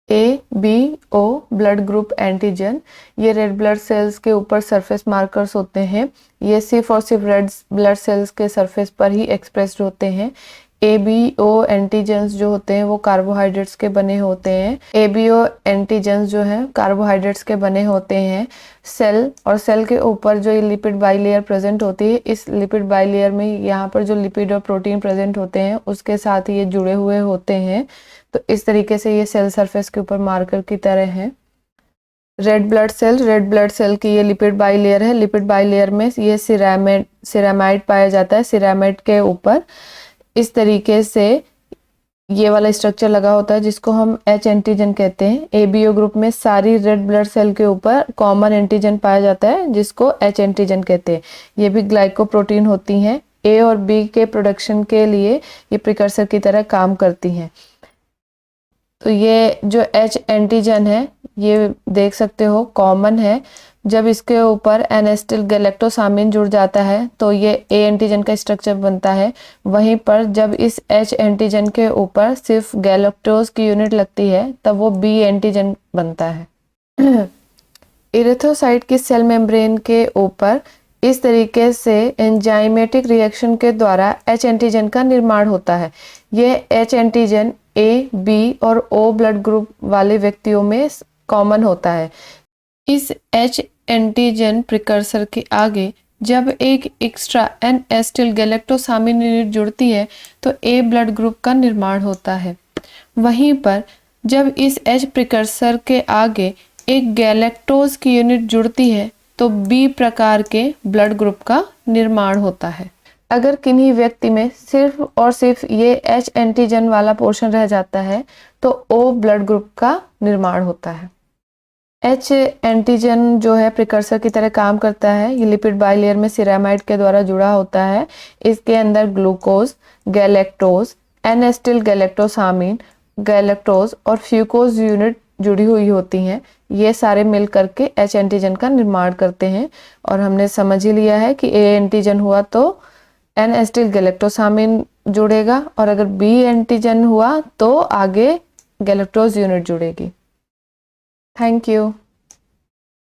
ए B O blood group antigen, ये red blood cells के ऊपर सरफेस मार्कर्स होते हैं। ये सिर्फ और सिर्फ रेड ब्लड सेल्स के सरफेस पर ही एक्सप्रेस्ड होते हैं। ए बी ओ एंटीजन्स जो होते हैं वो कार्बोहाइड्रेट्स के बने होते हैं। ए बी ओ एंटीजन्स जो हैं कार्बोहाइड्रेट्स के बने होते हैं। सेल और सेल के ऊपर जो ये लिपिड बाइलेयर प्रेजेंट होती है, इस लिपिड बाइलेयर में यहाँ पर जो लिपिड और प्रोटीन प्रेजेंट होते हैं उसके साथ ये जुड़े हुए होते हैं। तो इस तरीके से ये सेल सरफेस के ऊपर मार्कर की तरह है। रेड ब्लड सेल की ये लिपिड बाइलेयर है। लिपिड बाइलेयर में ये सिरामाइड पाया जाता है। सिरामाइड के ऊपर इस तरीके से ये वाला स्ट्रक्चर लगा होता है जिसको हम एच एंटीजन कहते हैं। एबीओ ग्रुप में सारी रेड ब्लड सेल के ऊपर कॉमन एंटीजन पाया जाता है जिसको एच एंटीजन कहते हैं। ये भी ग्लाइकोप्रोटीन होती हैं। ए और बी के प्रोडक्शन के लिए ये प्रिकर्सर की तरह काम करती हैं। तो ये जो एच एंटीजन है ये देख सकते हो कॉमन है। जब इसके ऊपर एनेस्टिल गैलेक्टोसामिन जुड़ जाता है तो ये ए एंटीजन का स्ट्रक्चर बनता है। वहीं पर जब इस एच एंटीजन के ऊपर सिर्फ गैलेक्टोज की यूनिट लगती है तब वो बी एंटीजन बनता है। इरिथ्रोसाइट की सेल मेम्ब्रेन के ऊपर इस तरीके से एंजाइमेटिक रिएक्शन के द्वारा एच एंटीजन का निर्माण होता है। ये एच एंटीजन ए, बी और ओ ब्लड ग्रुप वाले व्यक्तियों में कॉमन होता है। इस एच एंटीजन प्रिकर्सर के आगे जब एक एक्स्ट्रा एनेस्टिल गैलेक्टोसामिन यूनिट जुड़ती है तो ए ब्लड ग्रुप का निर्माण होता है। वहीं पर जब इस एच प्रिकर्सर के आगे एक गैलेक्टोज की यूनिट जुड़ती है तो बी प्रकार के ब्लड ग्रुप का निर्माण होता है। अगर किन्हीं व्यक्ति में सिर्फ और सिर्फ ये एच एंटीजन वाला पोर्शन रह जाता है तो ओ ब्लड ग्रुप का निर्माण होता है। एच एंटीजन जो है प्रिकर्सर की तरह काम करता है। ये लिपिड बाइलेयर में सिरामाइड के द्वारा जुड़ा होता है। इसके अंदर ग्लूकोज, गैलेक्टोज, एनेस्टिल गैलेक्टोसामिन, गैलेक्टोज और फ्यूकोज यूनिट जुड़ी हुई होती हैं। ये सारे मिल करके एच एंटीजन का निर्माण करते हैं। और हमने समझ ही लिया है कि ए एंटीजन हुआ तो एनेस्टिल गैलेक्टोसामिन जुड़ेगा और अगर बी एंटीजन हुआ तो आगे गैलेक्टोज यूनिट जुड़ेगी। Thank you.